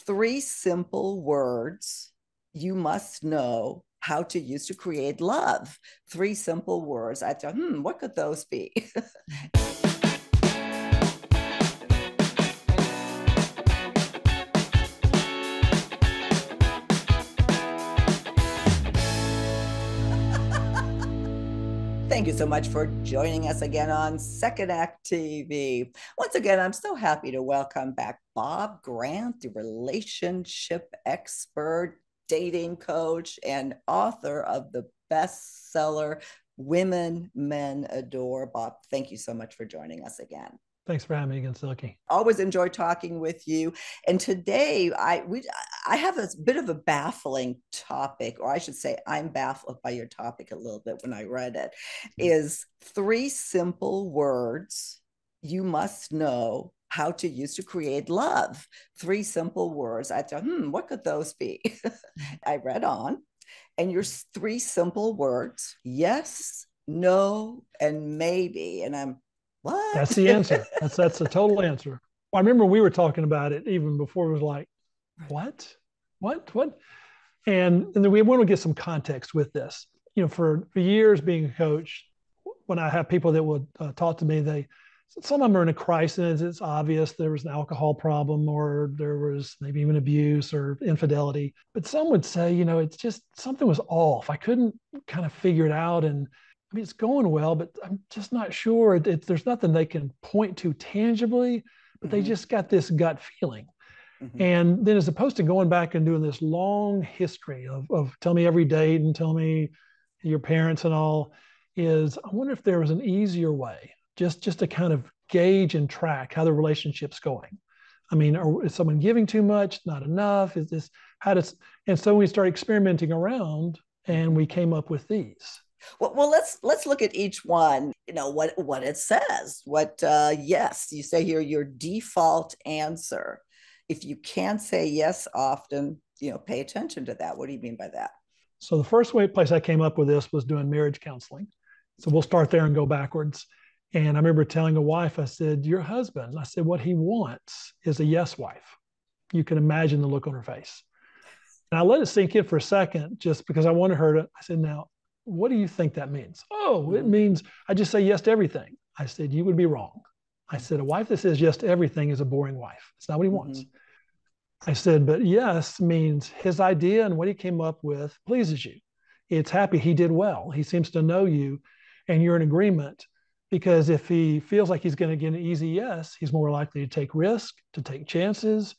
Three simple words you must know how to use to create love. Three simple words. I thought, what could those be? Thank you so much for joining us again on Second Act TV. Once again, I'm so happy to welcome back Bob Grant, the relationship expert, dating coach, and author of the bestseller Women Men Adore. Bob, thank you so much for joining us again. Thanks for having me again, Silky. Always enjoy talking with you. And today I have a bit of a baffling topic, or I should say I'm baffled by your topic a little bit when I read it, is three simple words you must know how to use to create love. Three simple words. I thought, what could those be? I read on, and your three simple words, yes, no, and maybe. And I'm, what? That's the answer. That's the total answer. I remember we were talking about it even before. It was like, what? And then we want to get some context with this. You know, for years being a coach, when I have people that would talk to me, some of them are in a crisis. It's obvious there was an alcohol problem, or there was maybe even abuse or infidelity. But some would say, it's just something was off. I couldn't kind of figure it out. And I mean, it's going well, but I'm just not sure. There's nothing they can point to tangibly, but they just got this gut feeling. And then as opposed to going back and doing this long history of tell me every date and tell me your parents and all, I wonder if there was an easier way just to kind of gauge and track how the relationship's going. I mean, is someone giving too much, not enough? And so we started experimenting around and we came up with these. Well, let's look at each one. What it says. Yes, you say here your default answer. If you can't say yes often, pay attention to that. What do you mean by that? So the first place I came up with this was doing marriage counseling. So we'll start there and go backwards. And I remember telling a wife, I said, your husband, I said, what he wants is a yes wife. You can imagine the look on her face. And I let it sink in for a second, just because I wanted her to, I said, now, what do you think that means? Oh, it means I just say yes to everything. I said, you would be wrong. I said, a wife that says yes to everything is a boring wife. It's not what he wants. I said, but yes means his idea and what he came up with pleases you. It's happy he did well. He seems to know you and you're in agreement, because if he feels like he's going to get an easy yes, he's more likely to take risk, to take chances.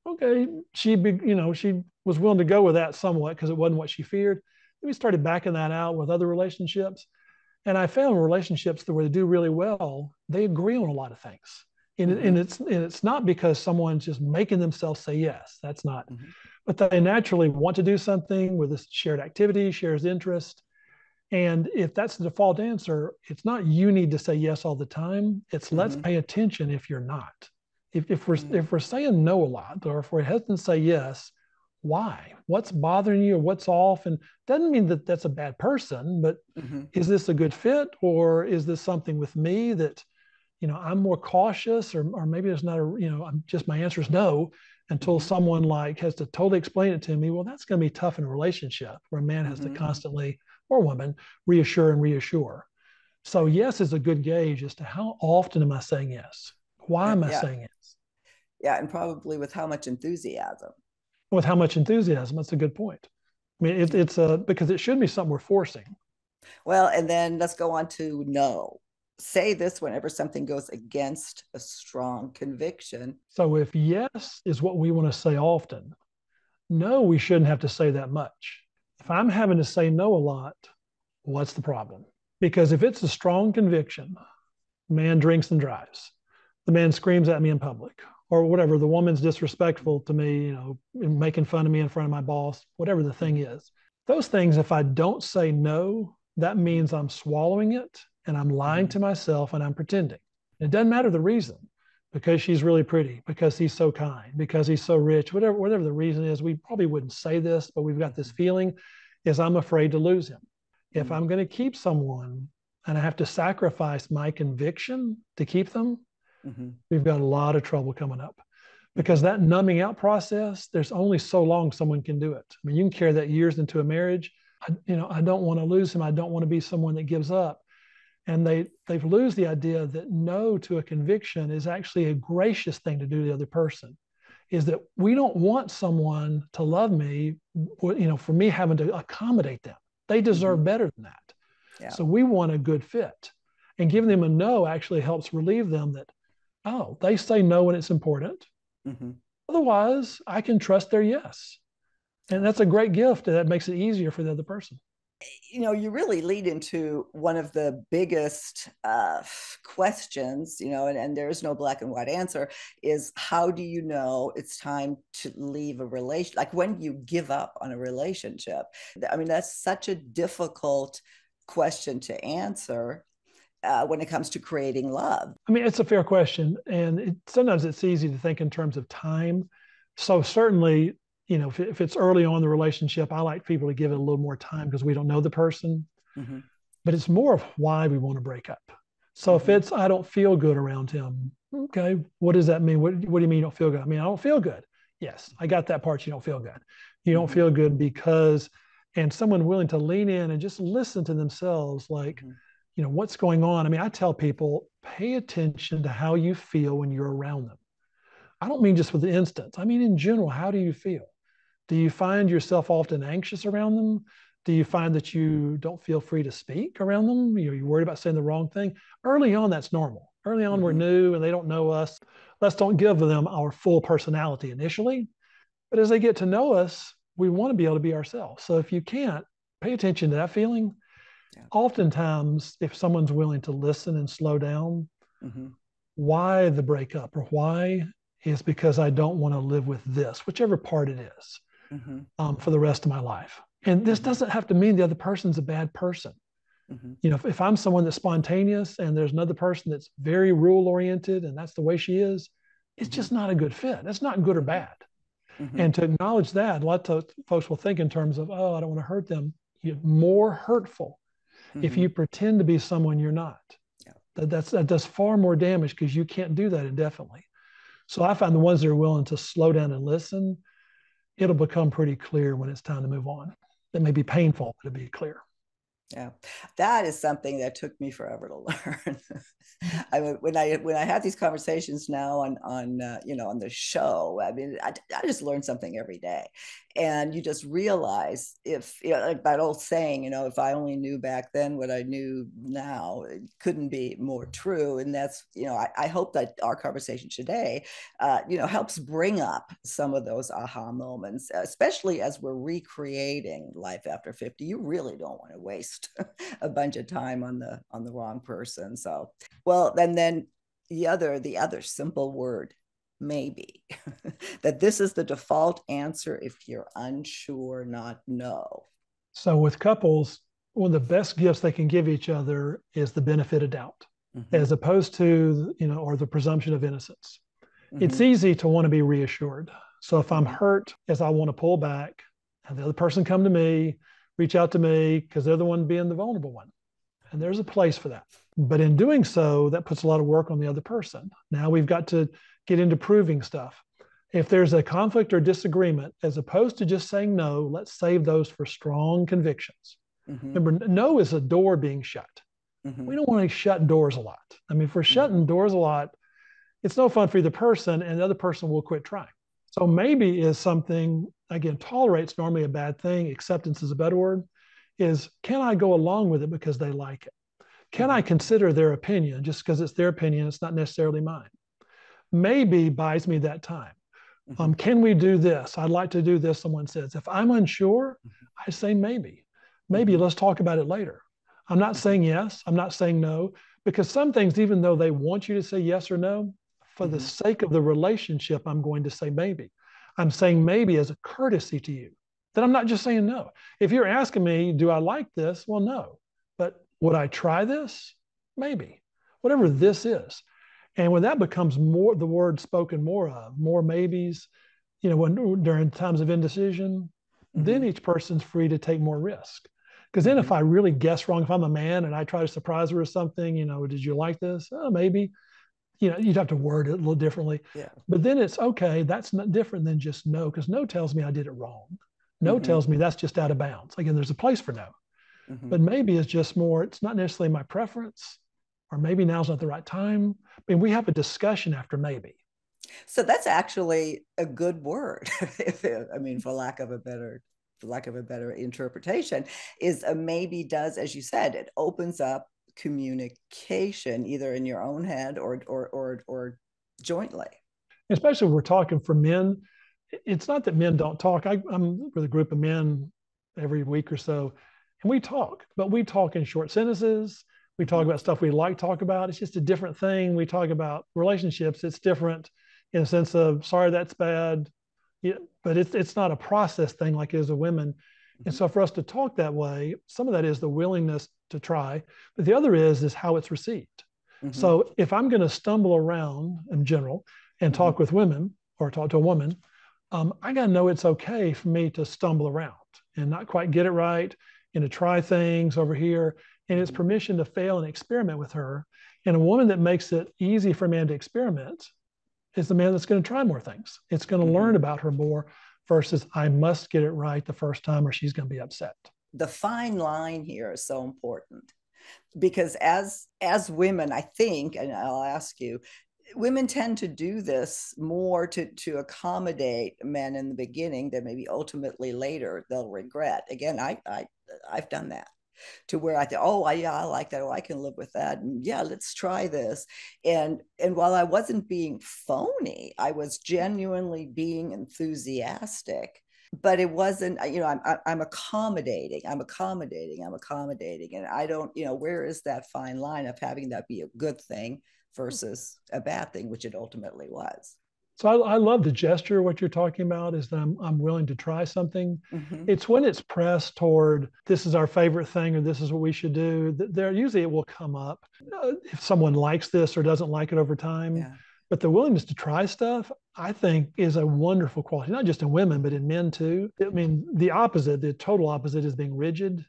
Okay, she was willing to go with that somewhat because it wasn't what she feared. We started backing that out with other relationships. And I found relationships where they do really well, they agree on a lot of things. And it's not because someone's just making themselves say yes. That's not. But they naturally want to do something with this shared activity, shares interest. And if that's the default answer, it's not you need to say yes all the time. It's let's pay attention if you're not. If we're saying no a lot, or if we're hesitant to say yes, why? What's bothering you, or what's off? And doesn't mean that that's a bad person, but is this a good fit, or is this something with me that, I'm more cautious, or maybe there's not my answer is no, until someone has to totally explain it to me. Well, that's going to be tough in a relationship where a man has to constantly, or woman, reassure and reassure. So yes is a good gauge as to how often am I saying yes? Why am I saying yes? Yeah, and probably with how much enthusiasm. With how much enthusiasm, that's a good point. I mean, it's because it should be something we're forcing. Well, and then let's go on to no. Say this whenever something goes against a strong conviction. So if yes is what we want to say often, no, we shouldn't have to say that much. If I'm having to say no a lot, what's the problem? Because if it's a strong conviction, man drinks and drives, the man screams at me in public, or whatever, the woman's disrespectful to me, making fun of me in front of my boss, whatever the thing is. Those things, if I don't say no, that means I'm swallowing it and I'm lying to myself and I'm pretending. It doesn't matter the reason, because she's really pretty, because he's so kind, because he's so rich, whatever the reason is. We probably wouldn't say this, but we've got this feeling is I'm afraid to lose him. If I'm going to keep someone and I have to sacrifice my conviction to keep them, we've got a lot of trouble coming up. because Mm-hmm. that numbing out process, there's only so long someone can do it. I mean, you can carry that years into a marriage. I don't want to lose him. I don't want to be someone that gives up. And they've lose the idea that no to a conviction is actually a gracious thing to do to the other person. Is that we don't want someone to love me, for me having to accommodate them. They Mm-hmm. deserve better than that. Yeah. So we want a good fit. And giving them a no actually helps relieve them that, oh, they say no when it's important. Mm-hmm. Otherwise, I can trust their yes. And Yeah. that's a great gift. That makes it easier for the other person. You really lead into one of the biggest questions, and there is no black and white answer, is how do you know it's time to leave a relation? Like when you give up on a relationship? I mean, that's such a difficult question to answer when it comes to creating love. I mean, it's a fair question. And sometimes it's easy to think in terms of time. So certainly, if it's early on in the relationship, I like people to give it a little more time because we don't know the person. Mm-hmm. But it's more of why we want to break up. So if Mm-hmm. it's, I don't feel good around him, okay, what does that mean? What do you mean you don't feel good? I mean, I don't feel good. Yes, I got that part. You don't feel good. You don't Mm-hmm. feel good because, and someone willing to lean in and just listen to themselves, like, Mm-hmm. what's going on? I mean, I tell people, pay attention to how you feel when you're around them. I don't mean just for the instance. I mean, in general, how do you feel? Do you find yourself often anxious around them? Do you find that you don't feel free to speak around them? You're worried about saying the wrong thing. Early on, that's normal. Early on, we're Mm-hmm. new and they don't know us. Let's don't give them our full personality initially. But as they get to know us, we want to be able to be ourselves. So if you can't, pay attention to that feeling. Yeah. Oftentimes, if someone's willing to listen and slow down, Mm-hmm. why the breakup or why is because I don't want to live with this, whichever part it is, Mm-hmm. for the rest of my life. And this Mm-hmm. doesn't have to mean the other person's a bad person. Mm-hmm. If I'm someone that's spontaneous and there's another person that's very rule oriented and that's the way she is, it's Mm-hmm. just not a good fit. That's not good or Mm-hmm. bad. Mm-hmm. And to acknowledge that, a lot of folks will think in terms of, oh, I don't want to hurt them. You're more hurtful if Mm-hmm. you pretend to be someone you're not. Yeah. That does far more damage because you can't do that indefinitely. So I find the ones that are willing to slow down and listen, it'll become pretty clear when it's time to move on. It may be painful, but it'll be clear. Yeah, that is something that took me forever to learn. I mean, when I have these conversations now on the show, I mean, I just learn something every day, and you just realize if like that old saying, if I only knew back then what I knew now, it couldn't be more true. And that's I hope that our conversation today, helps bring up some of those aha moments, especially as we're recreating life after 50. You really don't want to waste a bunch of time on the wrong person. So, well, then the other simple word, maybe, that this is the default answer if you're unsure, not no. So with couples, one of the best gifts they can give each other is the benefit of doubt, Mm-hmm. as opposed to, or the presumption of innocence. It's Mm-hmm. easy to want to be reassured. So if I'm Mm-hmm. hurt, as I want to pull back, and the other person come to me, reach out to me because they're the one being the vulnerable one. And there's a place for that. But in doing so, that puts a lot of work on the other person. Now we've got to get into proving stuff. If there's a conflict or disagreement, as opposed to just saying no, let's save those for strong convictions. Mm-hmm. Remember, no is a door being shut. Mm-hmm. We don't want to shut doors a lot. I mean, if we're Mm-hmm. shutting doors a lot, it's no fun for either person, and the other person will quit trying. So maybe is something, again, tolerate's normally a bad thing. Acceptance is a better word. Is can I go along with it because they like it? Can Mm-hmm. I consider their opinion just because it's their opinion? It's not necessarily mine. Maybe buys me that time. Mm-hmm. Can we do this? I'd like to do this. Someone says, if I'm unsure, I say maybe. Maybe Mm-hmm. let's talk about it later. I'm not Mm-hmm. saying yes. I'm not saying no, because some things, even though they want you to say yes or no, for the Mm-hmm. sake of the relationship, I'm going to say maybe. I'm saying maybe as a courtesy to you. That I'm not just saying no. If you're asking me, do I like this? Well, no. But would I try this? Maybe. Whatever Mm-hmm. this is. And when that becomes more the word spoken more of, more maybes, when during times of indecision, then Mm-hmm. each person's free to take more risk. Because then if Mm-hmm. I really guess wrong, if I'm a man and I try to surprise her with something, did you like this? Oh, maybe. you'd have to word it a little differently. Yeah. But then it's okay. That's not different than just no, because no tells me I did it wrong. No Mm-hmm. tells me that's just out of bounds. Again, there's a place for no, Mm-hmm. but maybe it's just more, it's not necessarily my preference, or maybe now's not the right time. I mean, we have a discussion after maybe. So that's actually a good word. If I mean, for lack of a better interpretation, is a maybe does, as you said, it opens up communication either in your own head or jointly. Especially when we're talking for men, it's not that men don't talk. I'm with a group of men every week or so, and we talk, but we talk in short sentences. We talk Mm-hmm. about stuff we like to talk about. It's just a different thing. We talk about relationships. It's different in the sense of sorry, that's bad. Yeah, but it's not a process thing like it is with women. And Mm-hmm. so for us to talk that way, some of that is the willingness to try, but the other is how it's received. Mm-hmm. So if I'm going to stumble around in general and Mm-hmm. talk with women or talk to a woman, I got to know it's okay for me to stumble around and not quite get it right and to try things over here. And it's Mm-hmm. permission to fail and experiment with her. And a woman that makes it easy for a man to experiment is the man that's going to try more things. It's going to Mm-hmm. learn about her more versus I must get it right the first time or she's going to be upset. The fine line here is so important because as women, I think, and I'll ask you, women tend to do this more to accommodate men in the beginning that maybe ultimately later they'll regret. Again, I've done that to where I thought, oh, yeah, I like that. Oh, I can live with that. And yeah, let's try this. And while I wasn't being phony, I was genuinely being enthusiastic. But it wasn't, I'm accommodating, and I don't, where is that fine line of having that be a good thing versus a bad thing, which it ultimately was. So I love the gesture. What you're talking about is that I'm willing to try something. Mm-hmm. It's when it's pressed toward this is our favorite thing or this is what we should do. There usually it will come up if someone likes this or doesn't like it over time. Yeah. But the willingness to try stuff, I think, is a wonderful quality, not just in women, but in men too. I mean, the opposite, the total opposite is being rigid.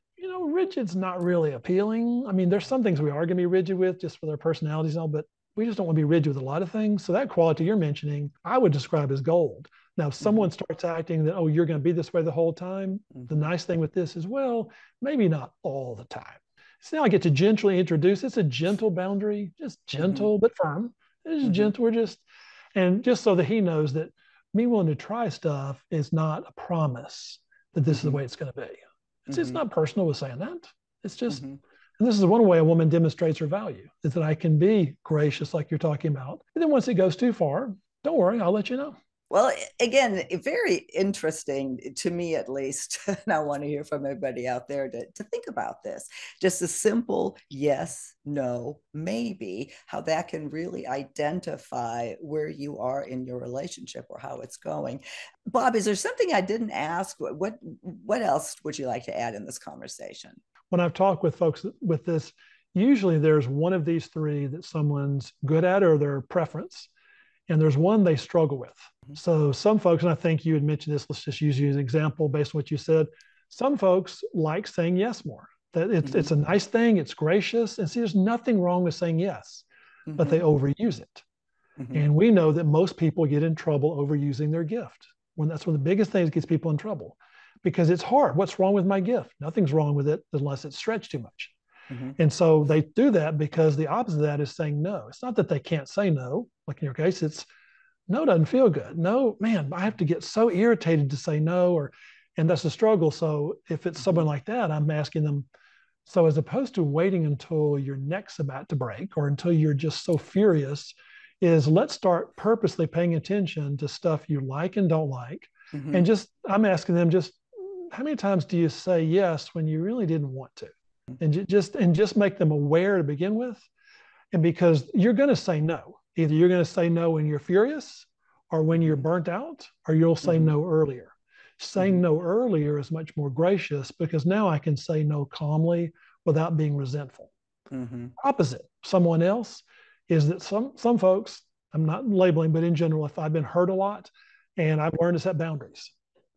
Rigid's not really appealing. I mean, there's some things we are going to be rigid with just for their personalities and all, but we just don't want to be rigid with a lot of things. So that quality you're mentioning, I would describe as gold. Now, if Mm-hmm. someone starts acting that, oh, you're going to be this way the whole time, the Mm-hmm. nice thing with this is, well, maybe not all the time. So now I get to gently introduce. It's a gentle boundary, just Mm-hmm. gentle but firm. It's Mm-hmm. gentle. And just so that he knows that me willing to try stuff is not a promise that this is the Mm-hmm. way it's going to be. It's Mm-hmm. not personal with saying that. It's just, Mm-hmm. and this is one way a woman demonstrates her value, is that I can be gracious like you're talking about. And then once it goes too far, don't worry, I'll let you know. Well, again, very interesting to me at least. And I want to hear from everybody out there to think about this. Just a simple yes, no, maybe, how that can really identify where you are in your relationship or how it's going. Bob, is there something I didn't ask? What else would you like to add in this conversation? When I've talked with folks with this, usually there's one of these three that someone's good at or their preference, and there's one they struggle with. So some folks, and I think you had mentioned this, let's just use you as an example based on what you said. Some folks like saying yes more. That it's a nice thing, it's gracious. And see, there's nothing wrong with saying yes, but Mm-hmm. they overuse it. Mm-hmm. And we know that most people get in trouble overusing their gift. That's one of the biggest things that gets people in trouble because it's hard. What's wrong with my gift? Nothing's wrong with it unless it's stretched too much. Mm-hmm. And so they do that because the opposite of that is saying no. It's not that they can't say no. Like in your case, it's no doesn't feel good. No, man, I have to get so irritated to say no, and that's a struggle. So if it's Mm-hmm. someone like that, I'm asking them, so as opposed to waiting until your neck's about to break or until you're just so furious, is let's start purposely paying attention to stuff you like and don't like. Mm-hmm. And just I'm asking them just how many times do you say yes when you really didn't want to? And just make them aware to begin with. And because you're going to say no, either you're going to say no when you're furious or when you're Mm-hmm. burnt out, or you'll say Mm-hmm. no earlier. Saying Mm-hmm. no earlier is much more gracious because now I can say no calmly without being resentful. Mm-hmm. Opposite, someone else is that some folks, I'm not labeling, but in general, if I've been hurt a lot and I've learned to set boundaries,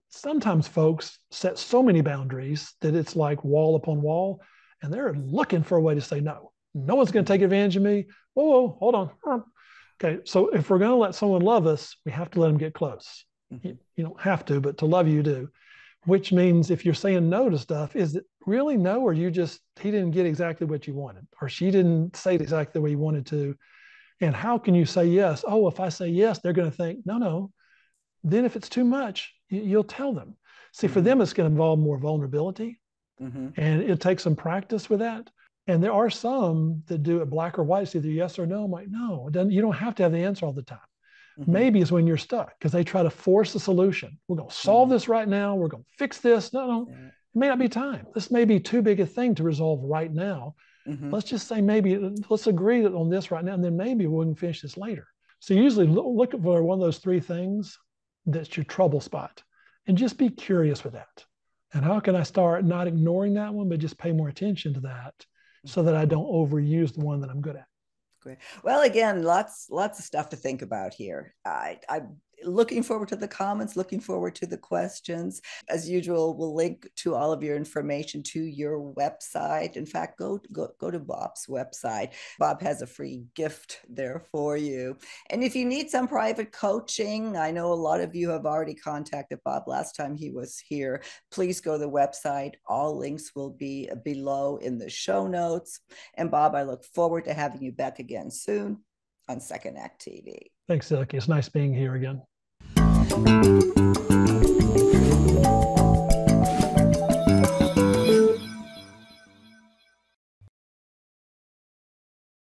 sometimes folks set so many boundaries that it's like wall upon wall, and they're looking for a way to say no. No one's going to take advantage of me. Whoa, hold on. Okay, so if we're going to let someone love us, we have to let them get close. Mm-hmm. You don't have to, but to love you do. Which means if you're saying no to stuff, is it really no, or you just, he didn't get exactly what you wanted, or she didn't say it exactly the way you wanted to? And how can you say yes? Oh, if I say yes, they're going to think, no, no. Then if it's too much, you'll tell them. See, for Mm-hmm. them, it's going to involve more vulnerability, Mm-hmm. and it takes some practice with that. And there are some that do it black or white. It's either yes or no. I'm like, no, you don't have to have the answer all the time. Mm-hmm. Maybe is when you're stuck because they try to force a solution. We're going to solve Mm-hmm. this right now. We're going to fix this. No, no, Yeah. it may not be time. This may be too big a thing to resolve right now. Mm-hmm. Let's just say maybe let's agree on this right now, and then maybe we can finish this later. So usually look for one of those three things that's your trouble spot, and just be curious with that. And how can I start not ignoring that one, but just pay more attention to that so that I don't overuse the one that I'm good at? Great. Well, again, lots of stuff to think about here. I'm looking forward to the comments, looking forward to the questions. As usual, we'll link to all of your information to your website. In fact, go to Bob's website. Bob has a free gift there for you. And if you need some private coaching, I know a lot of you have already contacted Bob last time he was here. Please go to the website. All links will be below in the show notes. And Bob, I look forward to having you back again soon on Second Act TV. Thanks, Silky. It's nice being here again.